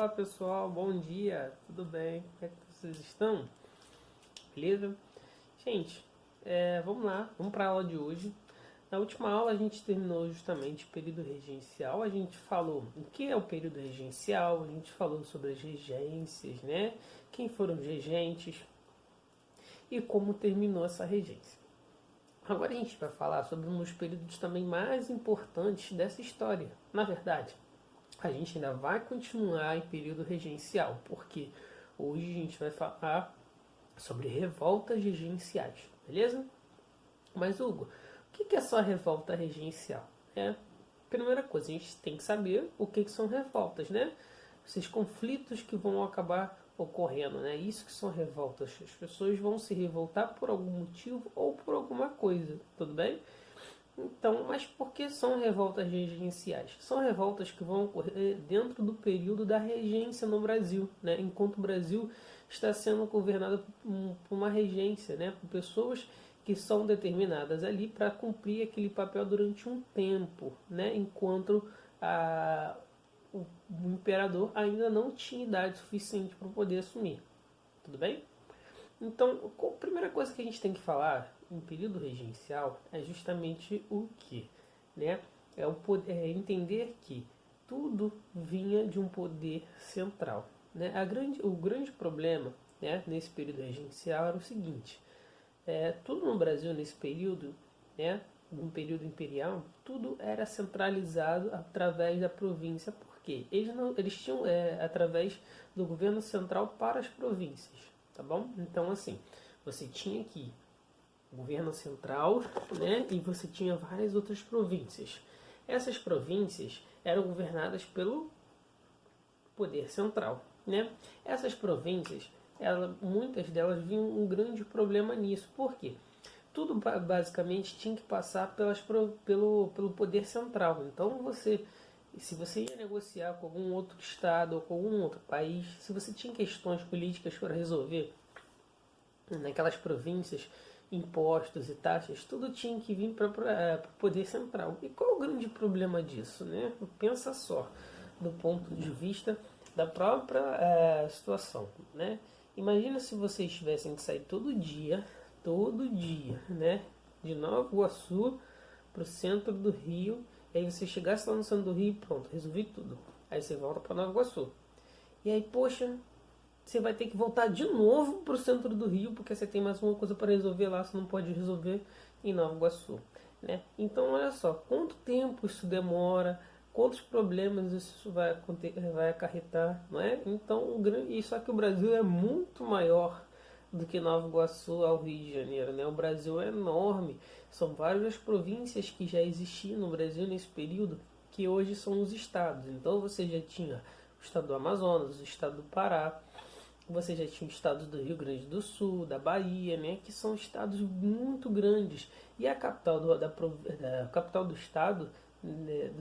Olá pessoal, bom dia, tudo bem? Como é que vocês estão? Beleza? Gente, vamos lá, vamos para a aula de hoje. Na última aula a gente terminou justamente o período regencial. A gente falou o que é o período regencial, a gente falou sobre as regências, né? Quem foram os regentes e como terminou essa regência. Agora a gente vai falar sobre um dos períodos também mais importantes dessa história. Na verdade, a gente ainda vai continuar em período regencial, porque hoje a gente vai falar sobre revoltas regenciais, beleza? Mas Hugo, o que é só revolta regencial? Primeira coisa, a gente tem que saber o que são revoltas, né? Esses conflitos que vão acabar ocorrendo, né? Isso que são revoltas. As pessoas vão se revoltar por algum motivo ou por alguma coisa, tudo bem? Então, mas por que são revoltas regenciais? São revoltas que vão ocorrer dentro do período da regência no Brasil, né? Enquanto o Brasil está sendo governado por uma regência, né? Por pessoas que são determinadas ali para cumprir aquele papel durante um tempo, né? Enquanto o imperador ainda não tinha idade suficiente para poder assumir. Tudo bem? Então, a primeira coisa que a gente tem que falar em período regencial é justamente o que, né? É entender que tudo vinha de um poder central, né? O grande problema, né, nesse período regencial era o seguinte: tudo no Brasil nesse período, né, no período imperial, tudo era centralizado através da província, porque eles tinham através do governo central para as províncias, tá bom? Então assim, você tinha aqui o governo central, né, e você tinha várias outras províncias. Essas províncias eram governadas pelo poder central, né? Essas províncias, muitas delas vinham um grande problema nisso. Por quê? Tudo basicamente tinha que passar pelo poder central. Então se você ia negociar com algum outro estado ou com algum outro país, se você tinha questões políticas para resolver naquelas províncias, impostos e taxas, tudo tinha que vir para o poder central. E qual é o grande problema disso, né? Pensa só, do ponto de vista da própria situação, né? Imagina se vocês tivessem que sair todo dia, né? De Nova Iguaçu para o centro do Rio, e aí você chegasse lá no centro do Rio, pronto, resolvi tudo. Aí você volta para Nova Iguaçu. E aí, poxa, você vai ter que voltar de novo para o centro do Rio, porque você tem mais uma coisa para resolver lá, você não pode resolver em Nova Iguaçu, né? Então, olha só, quanto tempo isso demora, quantos problemas isso vai acarretar, não é? Então, só que o Brasil é muito maior do que Nova Iguaçu ao Rio de Janeiro, né? O Brasil é enorme, são várias províncias que já existiam no Brasil nesse período, que hoje são os estados. Então, você já tinha o estado do Amazonas, o estado do Pará, você já tinha estados do Rio Grande do Sul, da Bahia, né, que são estados muito grandes. E a capital da capital do estado, né,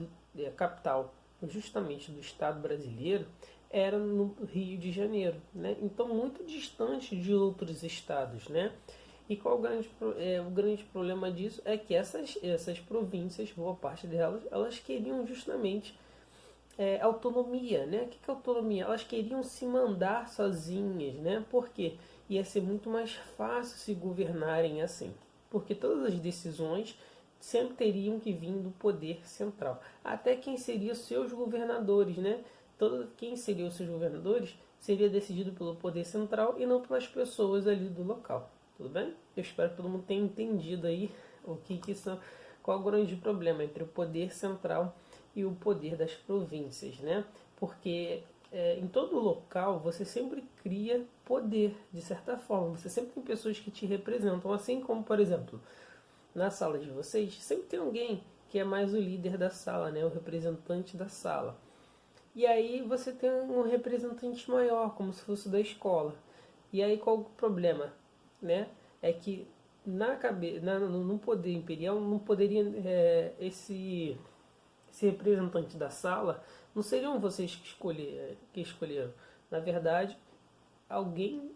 a capital justamente do estado brasileiro, era no Rio de Janeiro, né? Então muito distante de outros estados, né? E qual o grande problema disso é que essas províncias, boa parte delas, elas queriam justamente autonomia, né? O que é autonomia? Elas queriam se mandar sozinhas, né? Porque ia ser muito mais fácil se governarem assim, porque todas as decisões sempre teriam que vir do poder central. Até quem seriam seus governadores, né? Quem seriam os seus governadores seria decidido pelo poder central e não pelas pessoas ali do local. Tudo bem? Eu espero que todo mundo tenha entendido aí qual é o grande problema entre o poder central e o poder das províncias, né? Porque em todo local você sempre cria poder, de certa forma. Você sempre tem pessoas que te representam, assim como, por exemplo, na sala de vocês, sempre tem alguém que é mais o líder da sala, né? O representante da sala. E aí você tem um representante maior, como se fosse da escola. E aí qual o problema, né? É que no poder imperial não poderia esse representante da sala não seriam vocês que escolheram. Na verdade, alguém,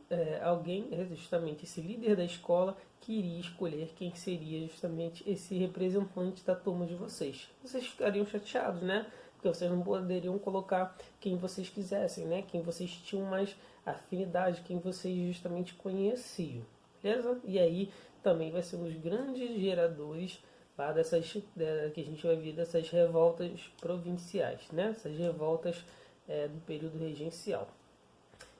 justamente esse líder da escola, que iria escolher quem seria justamente esse representante da turma de vocês. Vocês ficariam chateados, né? porque vocês não poderiam colocar quem vocês quisessem, né? Quem vocês tinham mais afinidade, quem vocês justamente conheciam, beleza? E aí também vai ser um dos grandes geradores lá que a gente vai ver dessas revoltas provinciais, né? Essas revoltas do período regencial.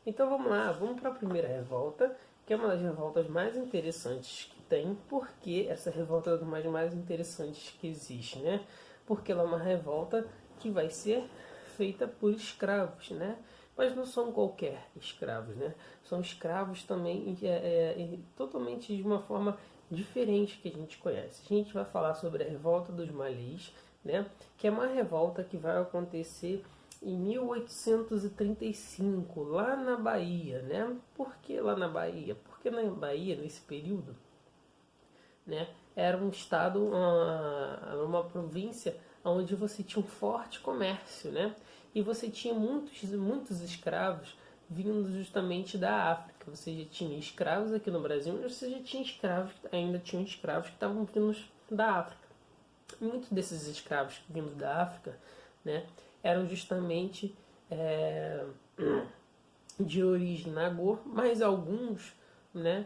Então vamos lá, vamos para a primeira revolta, que é uma das revoltas mais interessantes que tem. Por que essa revolta é uma das mais interessantes que existe, né? Porque ela é uma revolta que vai ser feita por escravos, né? Mas não são qualquer escravos, né? São escravos também totalmente de uma forma diferente que a gente conhece. A gente vai falar sobre a revolta dos malês, né? Que é uma revolta que vai acontecer em 1835, lá na Bahia, né? Por que lá na Bahia? Porque na Bahia, nesse período, né, era um estado, uma província onde você tinha um forte comércio, né? E você tinha muitos escravos vindo justamente da África. Você já tinha escravos aqui no Brasil, mas você já tinha escravos, ainda tinham escravos que estavam vindo da África. Muitos desses escravos vindos da África, né, eram justamente de origem nagô, mas alguns, né,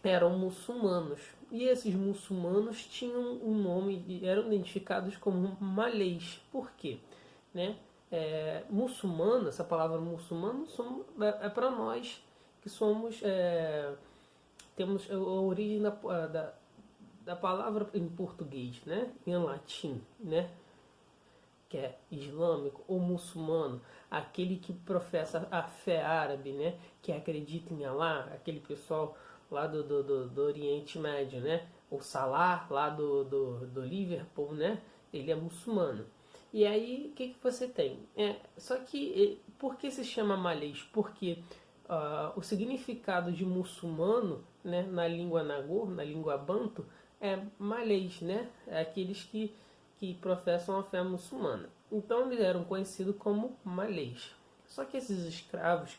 eram muçulmanos. E esses muçulmanos tinham um nome e eram identificados como malês. Por quê? Né? Muçulmano, essa palavra muçulmano é para nós que somos temos a origem da palavra em português, né? Em latim, né? Que é islâmico ou muçulmano, aquele que professa a fé árabe, né? Que acredita em Alá, aquele pessoal lá do Oriente Médio, né? O Salah lá do Liverpool, né? Ele é muçulmano. E aí, o que você tem? Só que, por que se chama malês? Porque o significado de muçulmano, né, na língua nagô, na língua banto, é malês, né? É aqueles que professam a fé muçulmana. Então eles eram conhecidos como malês. Só que esses escravos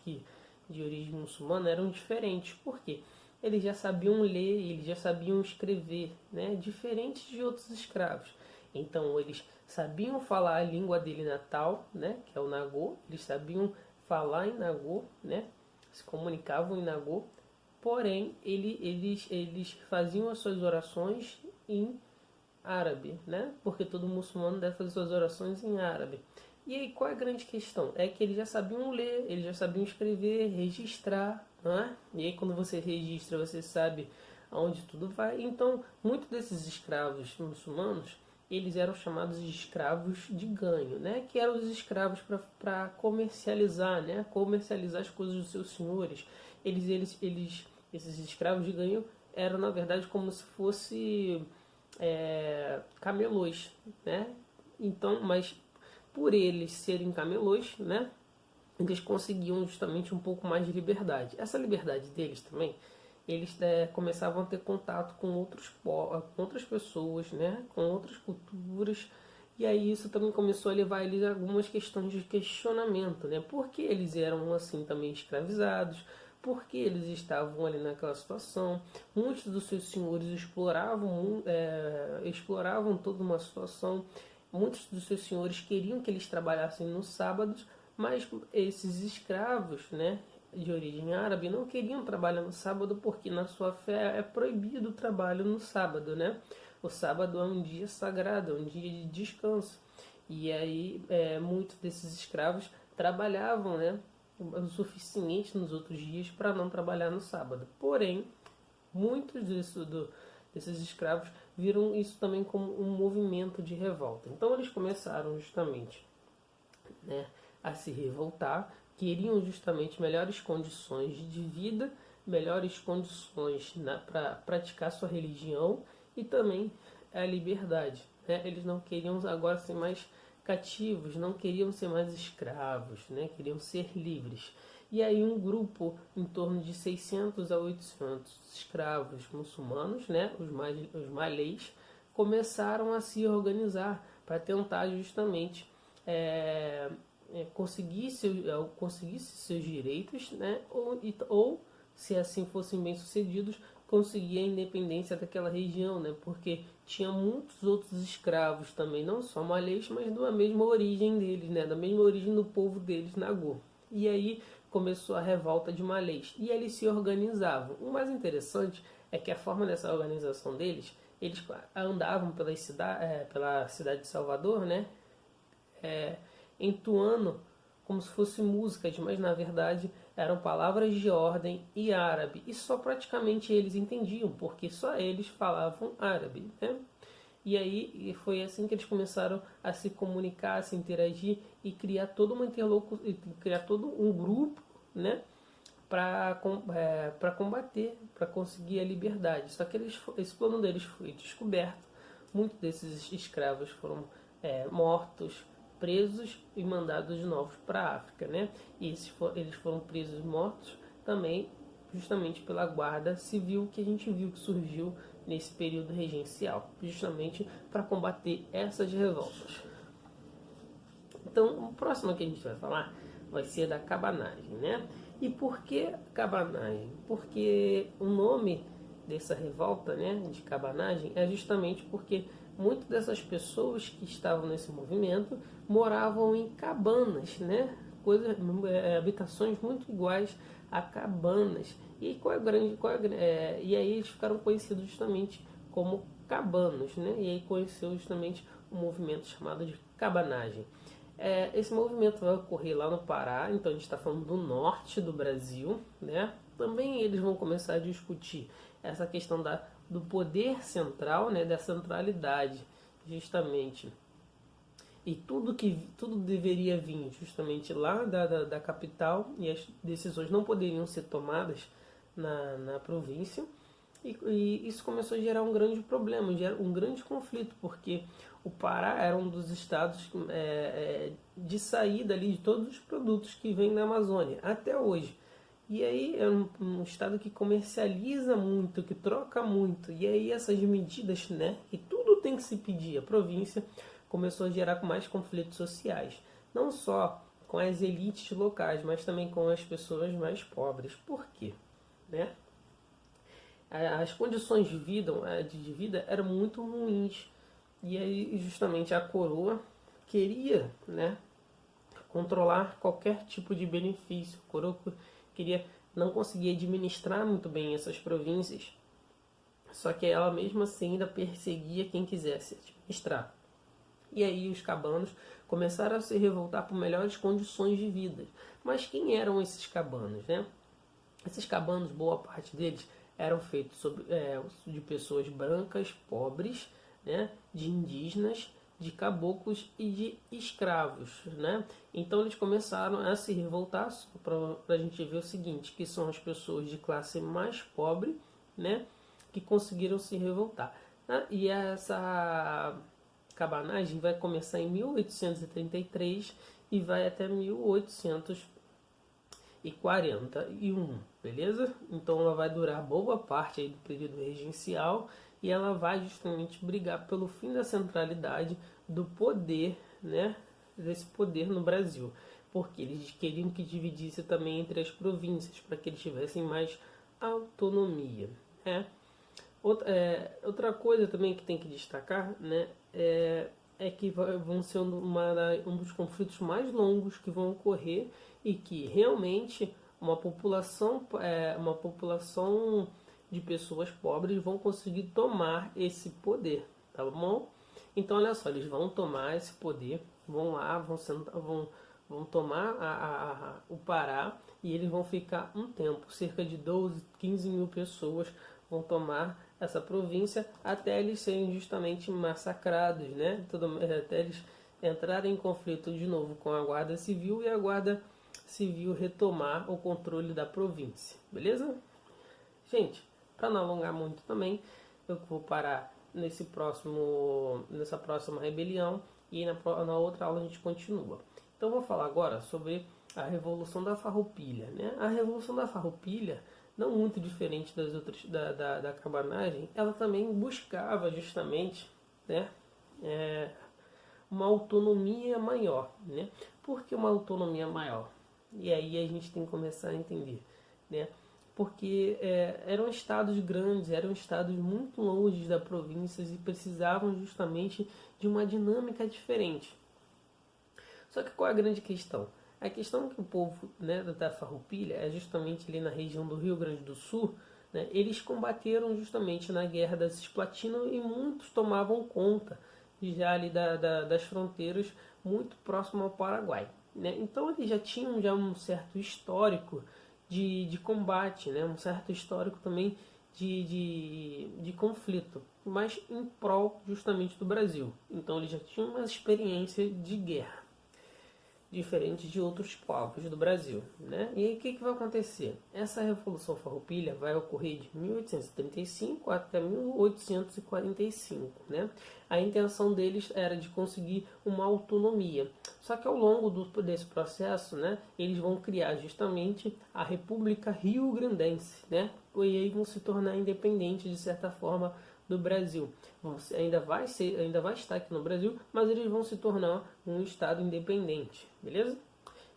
de origem muçulmana eram diferentes. Por quê? Eles já sabiam ler, eles já sabiam escrever, né? Diferentes de outros escravos. Então eles sabiam falar a língua dele natal, né? Que é o nagô. Eles sabiam falar em nagô, né? Se comunicavam em nagô. Porém, eles faziam as suas orações em árabe, né? Porque todo muçulmano deve fazer suas orações em árabe. E aí, qual é a grande questão? É que eles já sabiam ler, eles já sabiam escrever, registrar, né? E aí, quando você registra, você sabe aonde tudo vai. Então, muitos desses escravos muçulmanos, eles eram chamados de escravos de ganho, né? Que eram os escravos para comercializar, né? Comercializar as coisas dos seus senhores. Esses escravos de ganho eram, na verdade, como se fosse camelôs, né? Então, mas por eles serem camelôs, né, eles conseguiam justamente um pouco mais de liberdade. Essa liberdade deles também, eles começavam a ter contato com com outras pessoas, né, com outras culturas, e aí isso também começou a levar eles a algumas questões de questionamento, né? Por que eles eram assim também escravizados? Porque eles estavam ali naquela situação. Muitos dos seus senhores exploravam toda uma situação. Muitos dos seus senhores queriam que eles trabalhassem nos sábados, mas esses escravos, né, de origem árabe não queriam trabalhar no sábado porque na sua fé é proibido o trabalho no sábado, né? O sábado é um dia sagrado, é um dia de descanso. E aí muitos desses escravos trabalhavam, né, o suficiente nos outros dias para não trabalhar no sábado. Porém, muitos desses escravos viram isso também como um movimento de revolta. Então eles começaram justamente, né, a se revoltar, queriam justamente melhores condições de vida, melhores condições para praticar sua religião e também a liberdade, né? Eles não queriam agora ser mais cativos, não queriam ser mais escravos, né? Queriam ser livres. E aí um grupo em torno de 600 a 800 escravos muçulmanos, né? Os malês, começaram a se organizar para tentar justamente conseguir seus direitos, né? Ou, se assim fossem bem sucedidos, conseguir a independência daquela região, né? Porque tinha muitos outros escravos também, não só malês, mas da mesma origem deles, né? Da mesma origem do povo deles, Nagô. E aí começou a revolta de malês e eles se organizavam. O mais interessante é que a forma dessa organização deles, eles andavam pela cidade de Salvador, né? Entoando como se fossem músicas, mas na verdade eram palavras de ordem e árabe. E só praticamente eles entendiam, porque só eles falavam árabe, né? E foi assim que eles começaram a se comunicar, a se interagir e criar toda uma interlocução, criar todo um grupo, né? Para combater, para conseguir a liberdade. Só que esse plano deles foi descoberto. Muitos desses escravos foram mortos, presos e mandados de novo para a África, né? Eles foram presos e mortos também justamente pela guarda civil que a gente viu que surgiu nesse período regencial, justamente para combater essas revoltas. Então, o próximo que a gente vai falar vai ser da cabanagem, né? E por que cabanagem? Porque o nome dessa revolta, né, de cabanagem, é justamente porque muitas dessas pessoas que estavam nesse movimento moravam em cabanas, né? Habitações muito iguais a cabanas. E e aí eles ficaram conhecidos justamente como cabanos, né? E aí conheceu justamente um movimento chamado de cabanagem. Esse movimento vai ocorrer lá no Pará, então a gente está falando do norte do Brasil, né? Também eles vão começar a discutir essa questão do poder central, né? Da centralidade, justamente. E tudo deveria vir justamente lá da capital, e as decisões não poderiam ser tomadas na província. E isso começou a gerar um grande problema, um grande conflito, porque o Pará era um dos estados de saída ali de todos os produtos que vêm da Amazônia, até hoje. E aí é um estado que comercializa muito, que troca muito. E aí essas medidas, né, que tudo tem que se pedir, a província começou a gerar mais conflitos sociais. Não só com as elites locais, mas também com as pessoas mais pobres. Por quê? Né? As condições de vida eram muito ruins. E aí justamente a coroa queria, né, controlar qualquer tipo de benefício. A coroa queria, não conseguia administrar muito bem essas províncias. Só que ela mesmo assim ainda perseguia quem quisesse administrar. E aí os cabanos começaram a se revoltar por melhores condições de vida. Mas quem eram esses cabanos, né? Esses cabanos, boa parte deles, eram feitos de pessoas brancas, pobres, né? De indígenas, de caboclos e de escravos, né? Então eles começaram a se revoltar para a gente ver o seguinte, que são as pessoas de classe mais pobre, né? Que conseguiram se revoltar. Né? E essa cabanagem vai começar em 1833 e vai até 1841, beleza? Então ela vai durar boa parte aí do período regencial e ela vai justamente brigar pelo fim da centralidade do poder, né? Desse poder no Brasil, porque eles queriam que dividisse também entre as províncias para que eles tivessem mais autonomia, né? Outra coisa também que tem que destacar, né, que vão ser um dos conflitos mais longos que vão ocorrer e que realmente uma população de pessoas pobres vão conseguir tomar esse poder, tá bom? Então olha só, eles vão tomar esse poder, vão lá, vão tomar o Pará e eles vão ficar um tempo, cerca de 12, 15 mil pessoas vão tomar essa província até eles serem justamente massacrados, né? Até eles entrarem em conflito de novo com a Guarda Civil e a Guarda Civil retomar o controle da província, beleza? Gente, para não alongar muito também, eu vou parar nessa próxima rebelião e na outra aula a gente continua. Então eu vou falar agora sobre a Revolução da Farroupilha, né? A Revolução da Farroupilha, não muito diferente das outras da cabanagem, ela também buscava justamente, né, uma autonomia maior, né? Por que uma autonomia maior? E aí a gente tem que começar a entender, né? porque eram estados grandes, eram estados muito longe da província e precisavam justamente de uma dinâmica diferente. Só que qual é a grande questão? A questão é que o povo, né, da Farroupilha é justamente ali na região do Rio Grande do Sul, né, eles combateram justamente na Guerra da Cisplatina e muitos tomavam conta já ali das fronteiras muito próximo ao Paraguai. Né? Então eles já tinham já um certo histórico de combate, né? Um certo histórico também de conflito, mas em prol justamente do Brasil. Então eles já tinham uma experiência de guerra diferente de outros povos do Brasil, né? E aí o que vai acontecer? Essa Revolução Farroupilha vai ocorrer de 1835 até 1845, né? A intenção deles era de conseguir uma autonomia. Só que ao longo desse processo, né, eles vão criar justamente a República Rio-Grandense, né? E aí vão se tornar independentes de certa forma do Brasil. Ainda vai estar aqui no Brasil, mas eles vão se tornar um estado independente, beleza?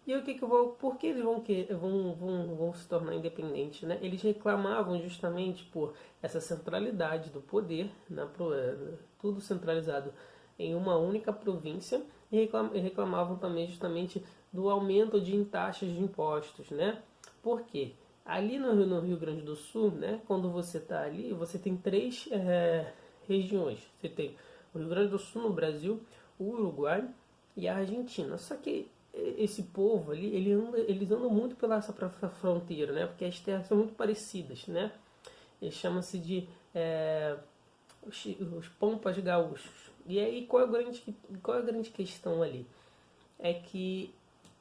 E o que eu vou, por que eles vão se tornar independentes, né? Eles reclamavam justamente por essa centralidade do poder, tudo centralizado em uma única província, e reclamavam também justamente do aumento de taxas de impostos, né? Por quê? Ali no Rio Grande do Sul, né, quando você está ali, você tem três regiões. Você tem o Rio Grande do Sul no Brasil, o Uruguai e a Argentina. Só que esse povo ali, eles andam muito pela essa fronteira, né, porque as terras são muito parecidas, né. Eles chamam-se de os pampas gaúchos. E aí qual é a grande questão ali? É que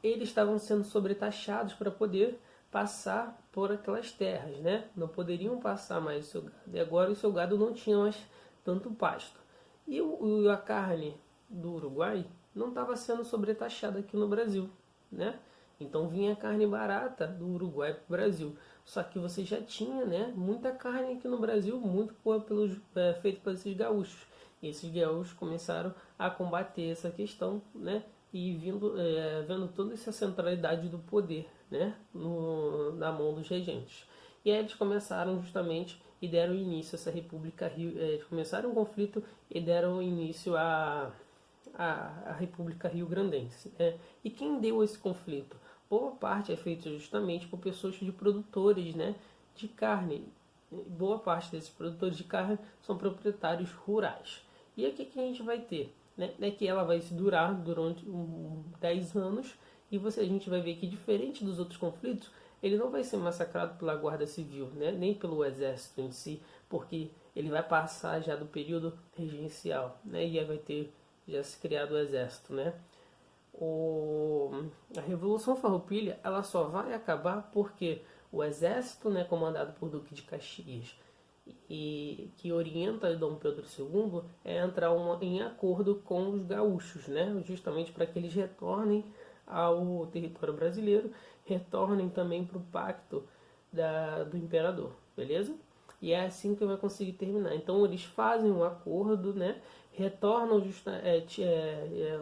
eles estavam sendo sobretaxados para poder passar por aquelas terras, né? Não poderiam passar mais o seu gado. E agora o seu gado não tinha mais tanto pasto. E a carne do Uruguai não estava sendo sobretaxada aqui no Brasil, né? Então vinha a carne barata do Uruguai para o Brasil. Só que você já tinha, né, muita carne aqui no Brasil, muito feito por esses gaúchos. E esses gaúchos começaram a combater essa questão, né? E vendo toda essa centralidade do poder, né, na mão dos regentes. E aí eles começaram justamente e deram início a essa República Rio. Eles começaram um conflito e deram início a República Rio-Grandense. Né? E quem deu esse conflito? Boa parte é feita justamente por pessoas de produtores, né, de carne. Boa parte desses produtores de carne são proprietários rurais. E aqui que a gente vai ter? Né, que ela vai se durar durante 10 anos e a gente vai ver que, diferente dos outros conflitos, ele não vai ser massacrado pela Guarda Civil, né, nem pelo Exército em si, porque ele vai passar já do período regencial, né, e aí vai ter já se criado o Exército. Né. A Revolução Farroupilha ela só vai acabar porque o Exército, né, comandado por Duque de Caxias, e que orienta Dom Pedro II é entrar em acordo com os gaúchos, né? Justamente para que eles retornem ao território brasileiro, retornem também para o pacto do imperador, beleza? E é assim que vai conseguir terminar. Então eles fazem um acordo, né? Retornam,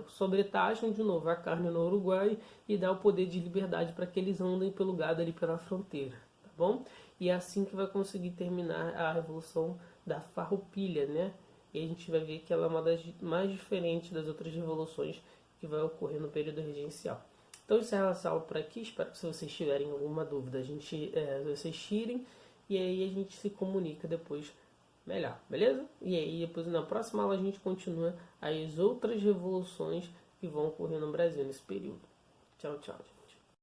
sobretaxam de novo a carne no Uruguai e dá o poder de liberdade para que eles andem pelo gado ali pela fronteira, tá bom? E é assim que vai conseguir terminar a Revolução da Farroupilha, né? E a gente vai ver que ela é uma das mais diferentes das outras revoluções que vai ocorrer no período regencial. Então encerro essa aula por aqui, espero que se vocês tiverem alguma dúvida, vocês tirem e aí a gente se comunica depois melhor, beleza? E aí depois na próxima aula a gente continua as outras revoluções que vão ocorrer no Brasil nesse período. Tchau, tchau.